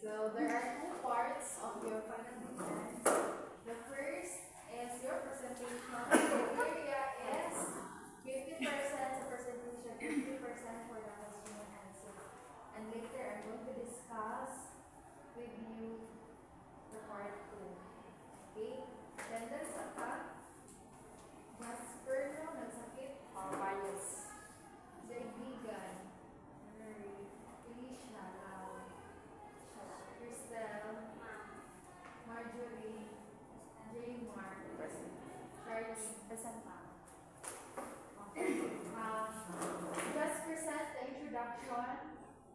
So there are two parts of your final defense. The first is your presentation. The area is 50% the presentation, 50% for the question and answer. And later I'm going to discuss with you the part 2. Okay? Then there's a Jasper no nagsakit. Virus. Zaibigan. Felicia. Crystal. Marjorie. Jaymar. Charlie. Present pa. Just present the introduction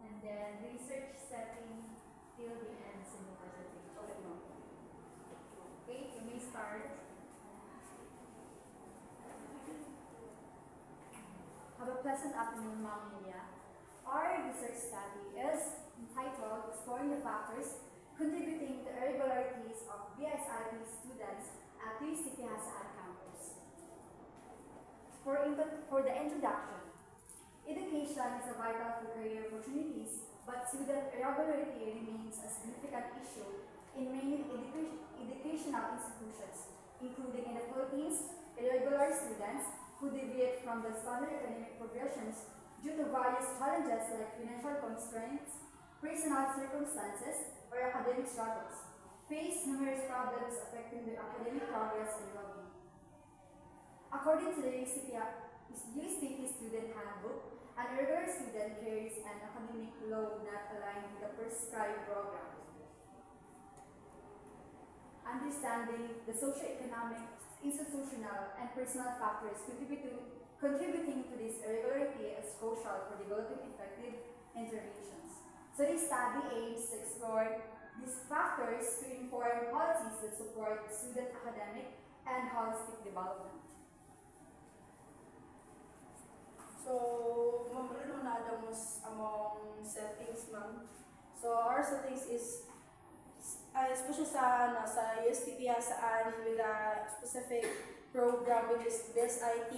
and then research setting till the end in the presentation. Okay, you may start. Have a pleasant afternoon, Ma'am Lilia. Our research study is entitled Exploring the Factors Contributing to Irregularities of BSIP Students at UCP Hasaan Campus. For the introduction, education is a vital for career opportunities, but student irregularity remains a significant issue in many educational institutions, including in the Philippines. Irregular students who deviate from the standard academic progressions due to various challenges like financial constraints, personal circumstances, or academic struggles, face numerous problems affecting their academic progress and well-being. According to the USTP Student Handbook, an irregular student carries an academic load not aligned with the prescribed program. Understanding the socioeconomic, institutional, and personal factors contributing to this irregularity is crucial for developing effective interventions. So this study aims to explore these factors to inform policies that support student academic and holistic development. So, ma'am, ano na adamos among settings, ma'am? So, our settings is especially sa USTP Hasaan with a specific program which is BSIT,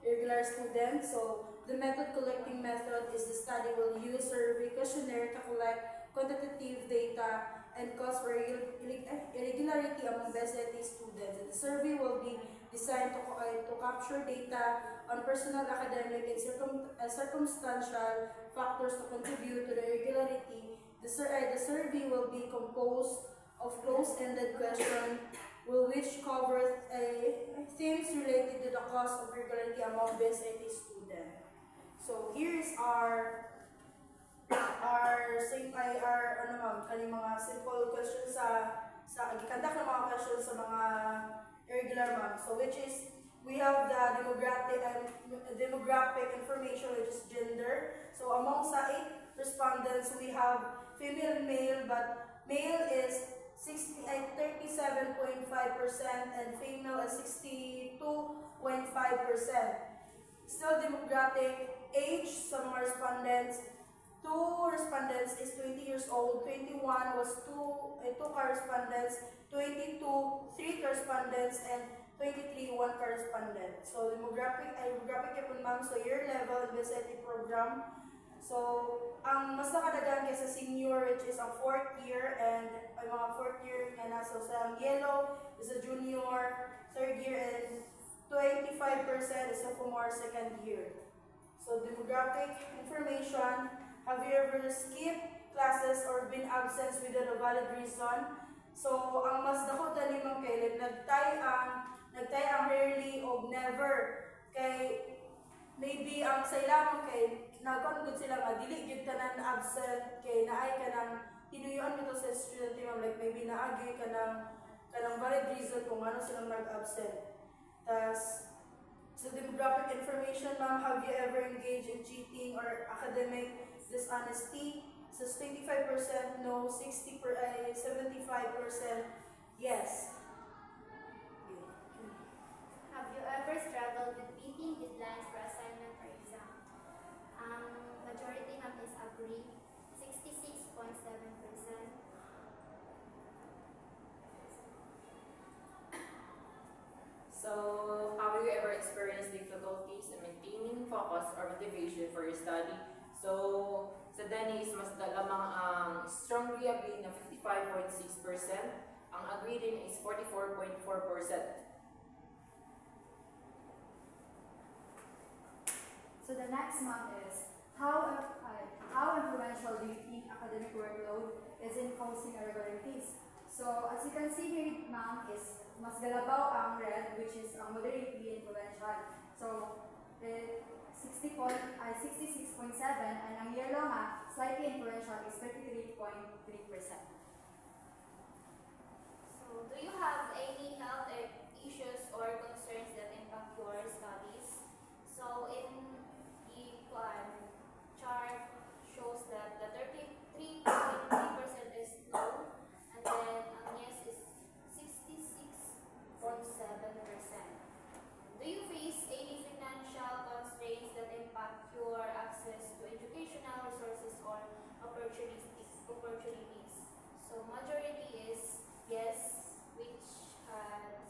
irregular students. So, the method collecting method is the study will use survey questionnaire to collect quantitative data and cause for irregularity among BSIT students. And the survey will be designed to capture data on personal, academic, and circumstantial factors to contribute to the irregularity. The survey will be composed of close-ended questions which cover themes related to the cause of irregularity among BSIT students. So here is our mga simple questions sa gikandak na mga questions sa mga irregular, ma'am. So which is we have the demographic information, which is gender. So among sa 8 respondents, we have female and male, but male is 37.5% and female is 62.5%. Still demographic age, some respondents, 2 respondents is 20 years old, 21 was 2 correspondents, 22 3 correspondents, and 23 1 correspondent. So demographic yapon, ma'am, so year level in BSIT program. So ang mas nakadagan kaysa senior, which is ang 4th year, and ay mga 4th year nga na. So sa yellow is a junior 3rd year, and 25% is sophomore 2nd year. So demographic information: have you ever skipped classes or been absent without a valid reason? So ang mas dako tani mang kay nagtay ang rarely o never, kay maybe ang sa ilang kay nagkon sila nga dili gyud tanan absent, kay naay kanang tinuyuan mo to sa student team, like maybe naagi kanang valid reason kung ano silang nag-absent. Tas so demographic information, ma'am: have you ever engaged in cheating or academic dishonesty? So 25% no, 75% yes. Have you ever struggled with meeting deadlines for assignment or exam? Majority ma'am is agree, 66.7%. So, have you ever experienced difficulties in maintaining focus or motivation for your study? So, sa Dennis, mas dalamang ang strong agree na 55.6%. Ang agree din is 44.4%. So the next month is how influential do you think academic workload is in causing irregularities? So as you can see here, ma'am, is mas galabaw ang red, which is moderately influential. So 66.7, and ang yellow nga slightly influential is 33.3%. So, do you have any health issues or concerns that impact your studies? So, in the chart shows that the 33.3% is no, and then ang yes is 66.7%. Do you face any financial constraints that impact your access to educational resources or opportunities? So, majority is yes, which has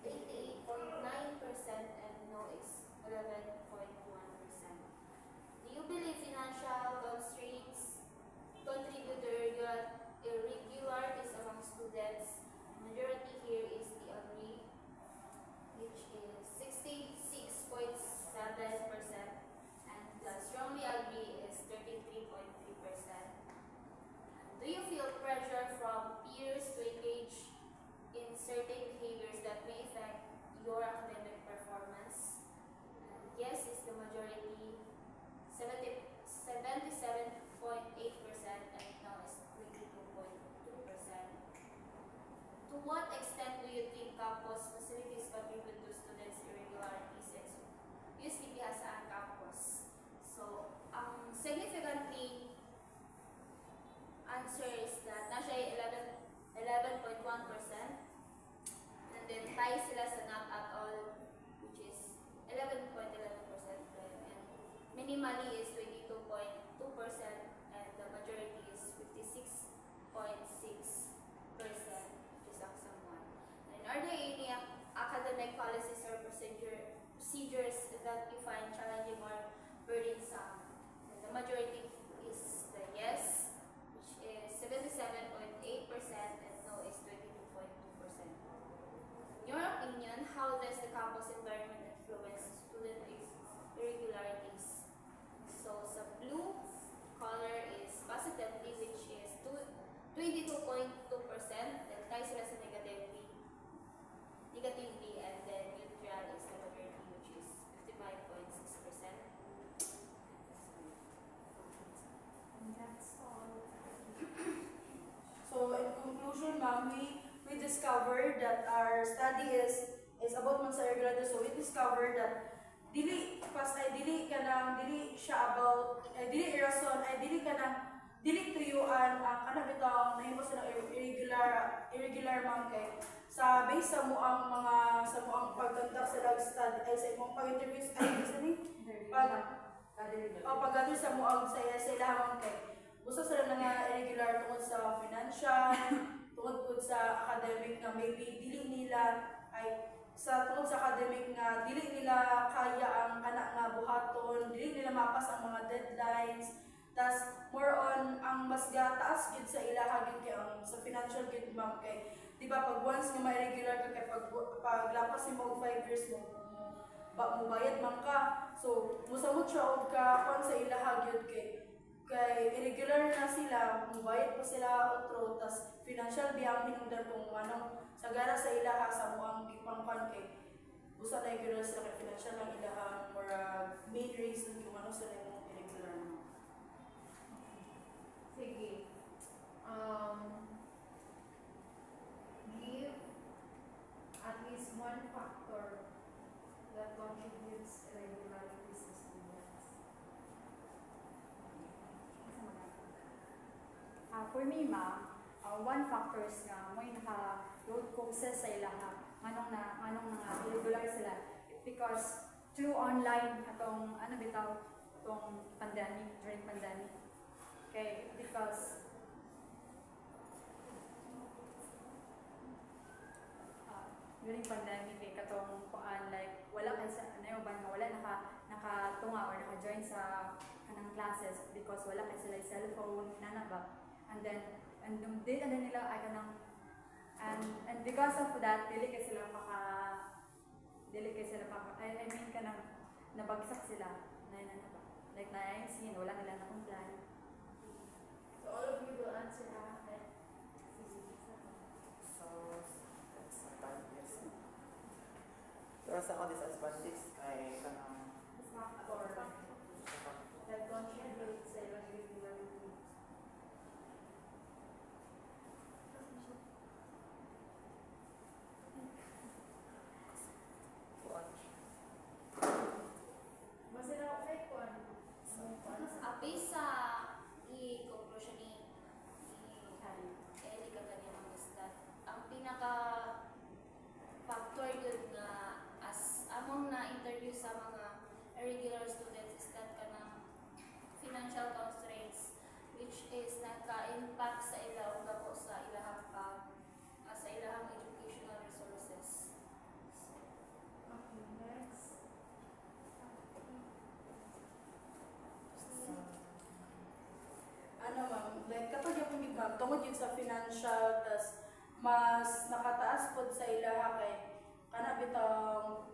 88.9%, and no is 11.1%. Do you believe financial constraints contribute to irregularities among students? Majority here is the agree, which is 66.7%, and the strongly agree is 33.3%. Do you feel pressure from peers to engage in certain behaviors that may affect your academic performance? Yes is the majority, 77.8%, and no is 22.2%. To what extent do you think campus facilities contribute to students' irregularities and USTP has a campus? So, significantly answer is that nasa 11.1%, and then tayo sila sa not at all, which is 11.11%, and minimally is 22.2%, and the majority is 56.6%, which is aksam 1. And are there any academic policies or procedures that you find challenging or burdensome? And the majority is the yes, which is 77.8%, and no is 22.2%. In your opinion, how does the campus environment influence student irregularities? So, sa blue color is positively, which is 22.2%, then tayo sila sa negatively, and then neutral is the majority, which is 55.6%. And that's all. So in conclusion, ma'am, we discovered that our study is about man sa irregularities. So we discovered that dili siya about dili irason dili tuyuan ang kanang bitang nahimo sila irregular ma'am kay sa base sa muang pagkontak sa study ay sa imong pag-interview sa pag-gather sa muang sa ilahang kay usa sila nga irregular tungod sa financial, tungod pud sa academic nga maybe tungod sa academic nga dili nila kaya ang kana nga buhaton, dili nila mapas ang mga deadlines. Tas more on ang mas gataas gid sa ilaha gid kay ang sa financial gid ma'am kay di ba pag once nga ma-irregular ka kay paglapas nimo 5 years mo bayad man ka. So musamot siya og ka sa ilaha gid kay irregular na sila, mubayad pa sila otro, tas financial biyang hinungdan kung anong sagara sa ilaha sa muang gipangpan kay usa na irregular sila kay financial lang ilaha or main reason kung ano sila yung irregular mo. Sige. Give at least one factor that contributes irregularities to students. For me, ma'am, one factors nga may naka-road causes sa ilaha anong nga irregular sila because through online atong pandemic, during pandemic. Okay, because during pandemic kay katong like wala kay sa wala nakatunga or naka-join sa kanang classes because wala kay sila cellphone ba, and then And din ano nila ay kanang and because of that dili kay sila I mean kanang nabagsak sila na ba like na scene wala nila na comply. So all of you will answer after. So, that's a bad yes. Pero sa ako disadvantage ay kanang Factor that contributes sa irregularity. Masira ako kay Kwan. Api sa i-conclusion ni Eli kaganyan is that ang pinaka factor yun nga as among na interview sa mga irregular students is that kanang financial constraints which is naka-impact sa ilang gabo sa ilahang sa ilahang educational resources. Okay, next. Ano ma'am, like kapag yung ma'am, tungod yun sa financial, tas mas nakataas pod sa ilaha kay kana bitang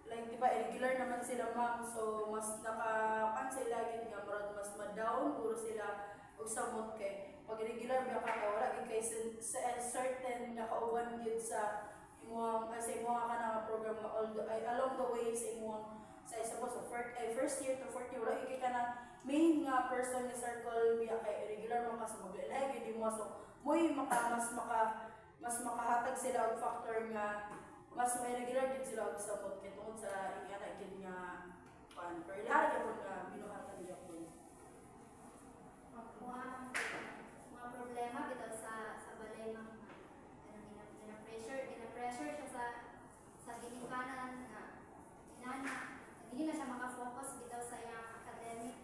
like di ba irregular naman sila ma'am, so mas nakapan sa ilagin nga murag mas ma-down puro sila og samot kay pag irregular ba ka wala gid kay certain nakauban gid sa imong sa imong kana program along the way sa imong sa isa po sa first year to fourth year wala gid ka na main nga person ni circle biya kay irregular man ka sa maglalay gid mo so moy mas makahatag sila og factor nga mas may regular gid sila og samot kay tungod sa ingana gid nga pan pero lahat gyud nga binuhatan gyud ko. Mga problema bitaw sa balay ng pressure siya sa ginikanan nga inana hindi na siya makafocus bitaw sa iyang academic.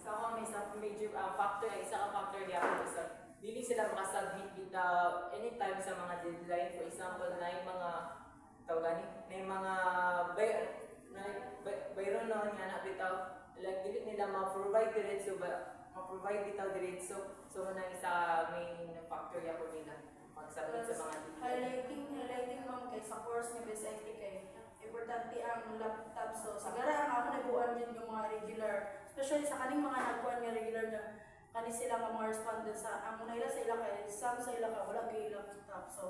Sa ako may isa major factor, isa ka factor diyan is dili sila makasubmit bitaw anytime sa mga deadline. For example, na yung mga tawagani, na yung mga bayron na nga na bitaw like dili nila ma-provide diretso so na isa main factor ya ko nila mag-submit sa mga deadline. Highlighting ma'am kay sa course ni BSIT kay importante ang laptop so sagara ang ako nabuan din yung mga regular especially sa kaning mga nagkuan nga regular na kani sila nga mga respondents sa ang nila sa ila kay some sa ila ka wala kay laptop so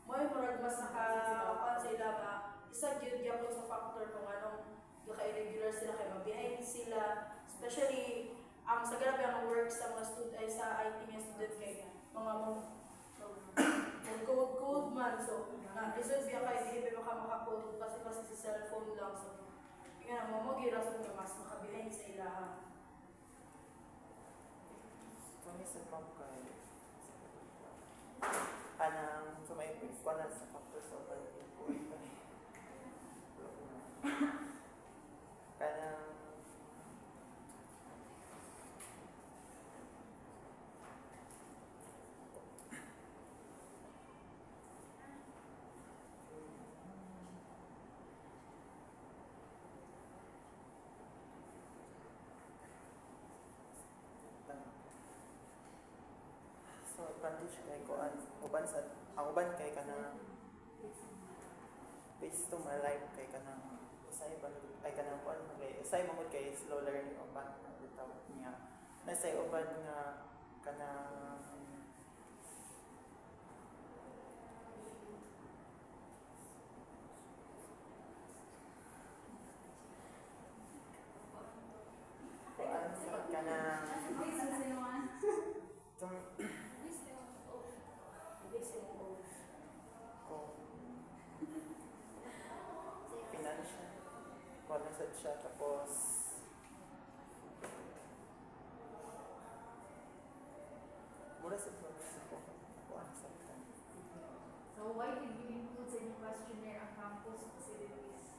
moy murag mas nakapan sa ila nga isa gyud gyapon sa factor kung anong ka-irregular sila kay mabiyahin sila especially ang sa grabe ang work sa mga student ay sa IT nga student kay mga code man so na result biya kay dili pa makakode kasi sa cellphone lang so nga mo girason nga mas makabiyahin sa ilaha. kami sa ma'am kay anang sumay ko na sa factor sa pag-ibig kanang so advantage kay ko ang uban kay kanang based to my life kay kanang usay ba ay kanang kuan kay usay mo kay slow learning uban bitaw niya nasay uban nga kanang kuan sa kanang financial kuan sad siya tapos mura sa kuan sa So why did you include sa inyong questionnaire ang campus facilities?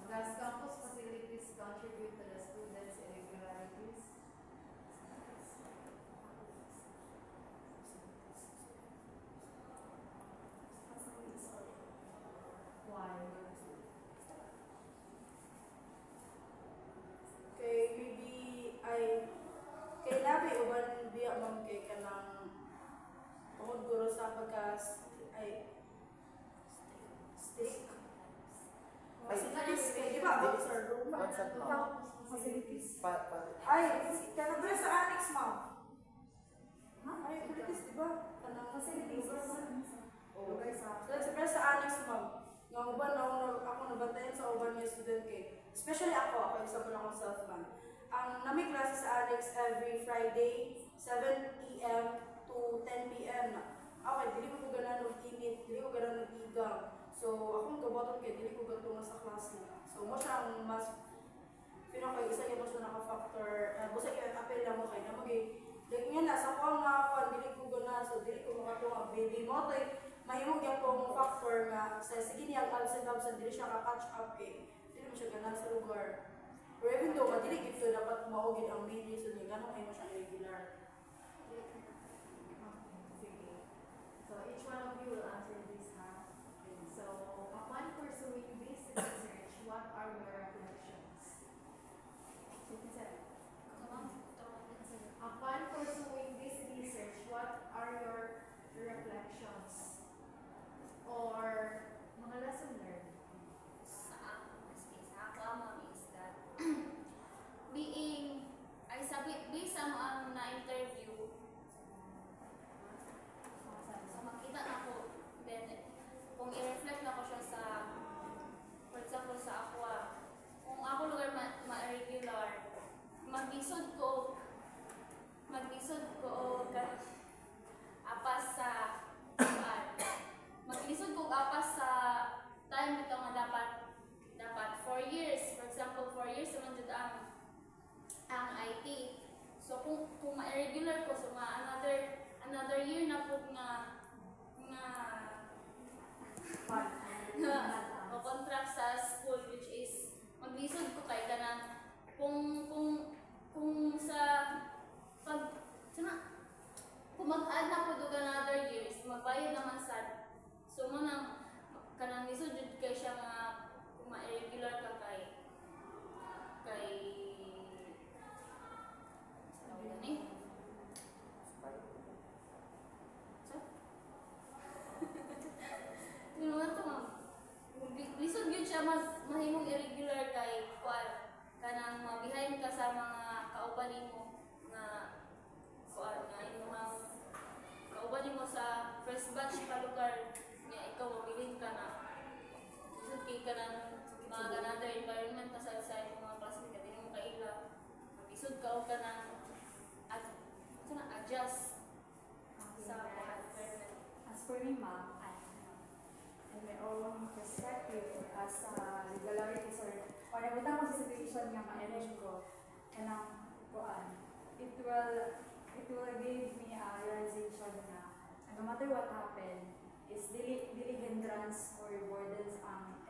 Does campus facilities contribute to the students' irregularities? Why? Kay sa pagka ay stick. Facilities, di ba? Books or room? What's that, ma'am? Facilities. Ay, kanang pala sa annex, ma'am. Ay, facilities, di ba? Kanang Facilities. lugar sa... So, sa annex, ma'am. Nga uban na ako nabantayan sa uban nga student kay. Especially ako isa po lang akong self-man. Ang nami klase sa annex every Friday, 7 p.m. to 10 p.m. Okay, dili ko gana nag-init, dili ko gana nag-igang. So, akong gaboton kay dili ko gatunga sa class na. So, mo siya ang mas pinakay isa yung mo siya naka-factor. Busa yung apel lang mo kay na like nga na, sa kuwang mga kuwan, dili ko gana. So, dili ko makatunga. Baby mo, tayo, mahimog yung pong factor nga sa sige niyang absent, dili siya ka-catch up kay. Dili mo siya gana sa lugar. Or even though, dili gito dapat maugid ang main reason niya, gano'n kayo mo siya regular. So each one of you will answer this now. So upon pursuing this research, what are your reflections? Upon pursuing this research, what are your reflections or mga lesson learned? Sa ako, ma'am, is that being, ay sabi, based sa ang na-interview, so makita na ko, then, kung i-reflect na ko siya sa, for example, sa ako, kung ako lugar ma-regular, maglisod ko, apas sa, maglisod ko apas sa time ito nga dapat 4 years. For example, 4 years naman dyan ang IT. So kung ma-regular ko, so another year na po nga contract sa school, which is maglisod ko kay tanan kung sa kung mag-add na po doon another years, magbayad naman sad. So mo nang kanang lisod jud kay siya nga kung ma-regular ka kay ni Ano to, ma'am? Lisod yun siya mahimong irregular kay kuan kanang mabihayin ka sa mga kauban nimo nga kuan nga imong kauban nimo sa first batch pa lugar nga ikaw mabilin ka na. Lisod kay kanang mga ganado environment ka sa imong mga classmate dili mo kaila. Lisod ka og kanang adjust sa environment. As for me, ma'am, in my own perspective as regularities or nabutang ko sa situation nga ma-manage ko kanang kuan, it will give me a realization na no matter what happen is dili hindrance or burdens ang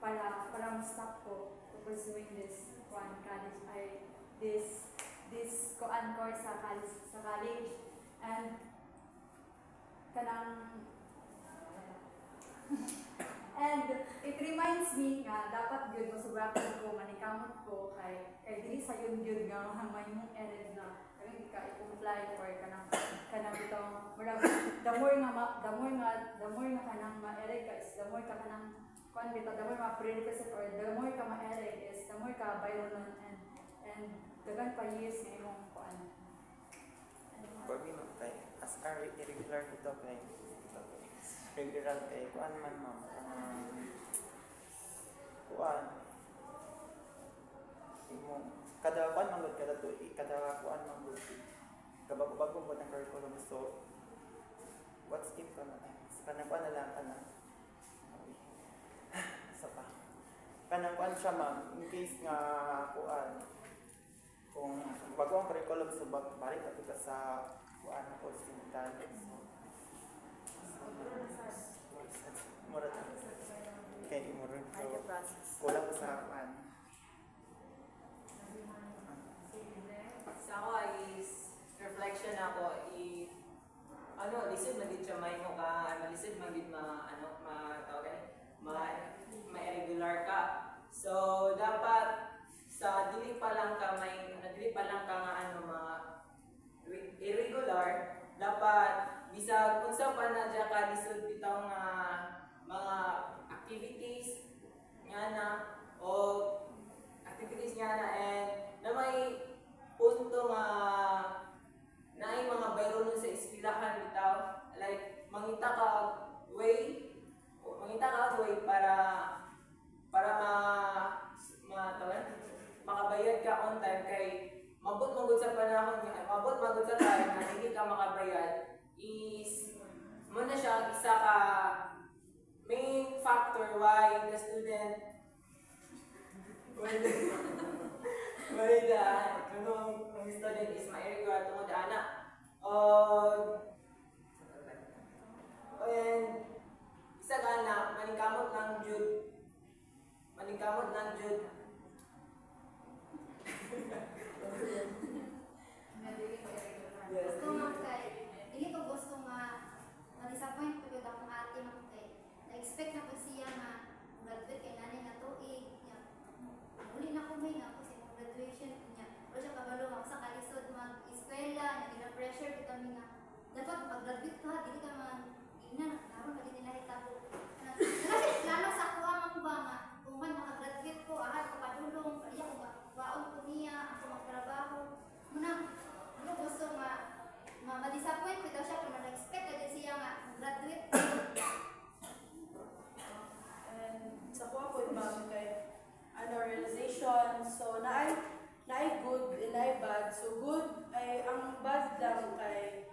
para ma-stop ko to pursuing this kuan college this kuan course sa college and kanang and it reminds me nga dapat gyud masugatan ko manikamot ko kay dili sa yun gyud nga may mong edit na kami ka i-comply for kanang bitong murag the more nga kanang ma-edit ka is the more ka kanang kuan bitaw the more ma-prerequisite or the more ka ma-edit is the more ka violent and dagan pa years nga imong kuan. For me, ma'am, kay as irregular ito kay regular kay kuan man, ma'am, kuan imong kada kuan man kada tuig kada kuan man kabago-bago po ng curriculum. So what's keep ka na kanang kuan na lang sa pa kanang kuan siya, ma'am, in case nga kuan kung bago ang curriculum, so balik natin ka sa kuan na course simultan. Murad kay imurad ko kulang ko sa kuan. Sa ako is reflection ako lisod man gid siya mahimo ka malisod man gid ma-irregular ka. So dapat sa dili pa lang ka nga irregular, dapat bisag unsa pa na dyan ka lisod bitaw nga mga activities nga na o activities nga na and na may punto nga na ay mga bayro nun sa eskwelahan bitaw like mangita ka way para makabayad ka on time kay mabot magud sa panahon nga mabot magud sa time na hindi ka makabayad is mo na siya ang isa ka main factor why the student why the ang student is ma-irregular tungod ana and isa ka na maningkamot lang jud yes. Gusto nga kay, hindi ko gusto nga na-disappoint ko yun akong ate mo kay na-expect na po siya na graduate kay nanay na tuig niya. Muli na ko may nga kasi mong graduation niya. Pero siya kabalo ako sa kalisod mag-eskwela, nag-pressure ko kami nga. Dapat pag-graduate ka, hindi ka man ina, naroon ka din nila hitabo. Kasi lalo sa kuha mang ba nga, kung man makagraduate ko, ahal ko padulong, iya ko baon ko niya, ako magtrabaho. Muna, ano gusto nga, ma-disappoint ko daw siya kung na-expect ka din siya nga graduate. And sa kuha po ibang kay realization, so naay good and naay bad. So good ay ang bad lang kay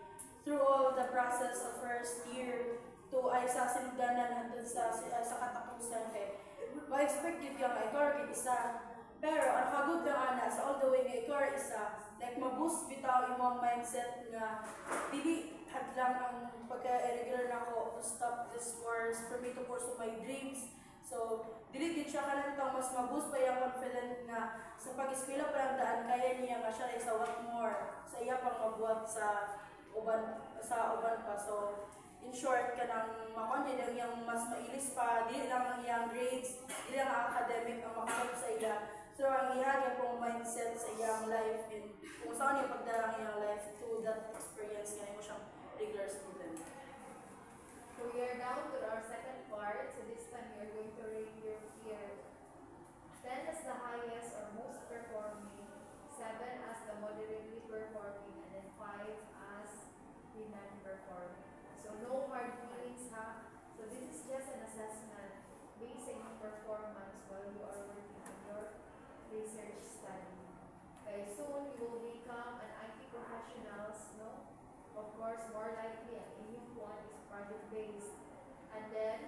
through all the process sa first year to ay sa sinugdanan hangtod sa katapusan kay ma-expect yun yung ikaw rin isa. Pero ang kagod lang ana sa all the way nga ikaw rin isa, like maboost bitaw imong mindset nga dili hadlang ang pagka-irregular nako to stop this course for me to pursue my dreams. So dili gid siya kanang mas maboost pa yung confident nga sa pag-eskwela pa lang daan kaya niya nga siya isa what more sa iya pang mabuhat sa uban pa. So in short kanang makonyo lang yung mas mailis pa dili lang ang iyang grades, dili lang ang academic ang makahelp sa iya. So ang ihagya pong mindset sa iyang life and kung saan yung pagdarang iyang life to that experience nga mo siyang regular student. So we are down to our second part. So this time we are going to rate your peer. 10 as the highest or most performing, 7 as the moderately performing, and then 5 as the non-performing. So no hard feelings, ha? So this is just an assessment basing on performance while you are working on your research study. Okay, soon you will become an IT professionals, no? Of course, more likely an immune one is project-based. And then,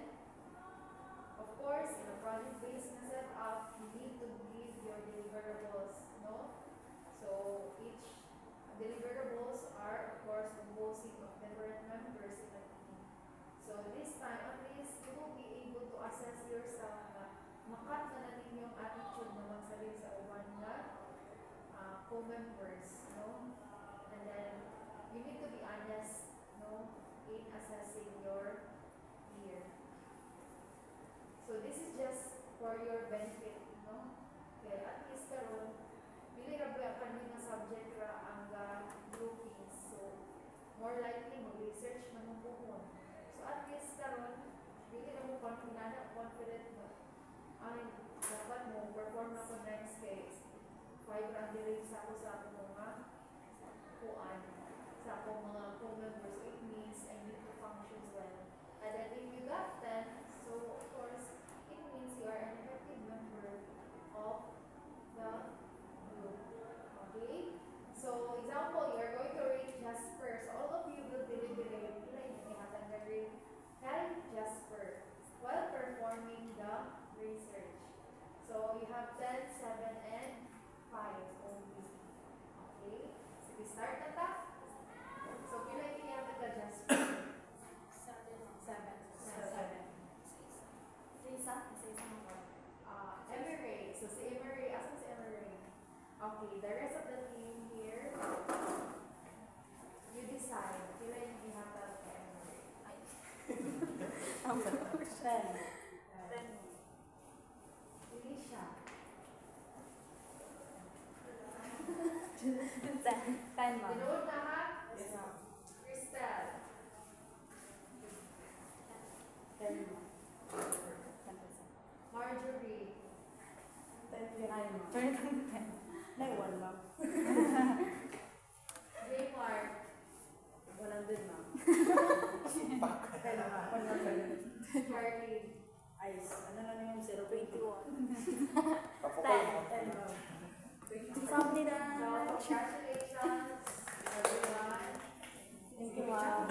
of course, in a project-based setup, you need to give your deliverables, no? So each deliverables are, of course, composing of different members in a team. So this time, at least, you will be able to assess yourself na makat na natin yung attitude na magsabi sa uban na co-members, no? And then, you need to be honest, no, in assessing your peer. So this is just for your benefit, no? Okay, at least karon dili ra ba kanina subject ra ang groupings. So more likely mag-research na mo puhon. So at least karon dili na mo confident na ay dapat mo perform na ko next case. 5 ra dili sa ako sa mga kuan sa akong mga co-members. So it means I need to function well. And then if you got 10, so of course it means you are an effective member of the group. Okay? So example, you are going to rate Jasper. So all of you will deliberate Jasper while performing the research. So you have 10, 7, and 5 only. Okay? So we start na ta. So pila yung yata ka Jasper? 7. Emery. So si Emery, asan si Emery? Okay, the rest of the team here, you decide. Pila yung ihatag ka Emery? 10. Pili siya. 10 ma'am. Tinood na ha? Yes, ma'am. Crystal. 10 ma'am. 10%. Marjorie. 10 Ay, ma'am. Turn it on 10. Na 1 ma'am. Raymar. 100 ma'am. Back. 10 ma'am. 100. Charlie. Ice. Ano na yung 0.21? Papukay mo. 10 ma'am. Something So, congratulations, everyone. Thank you, ma'am.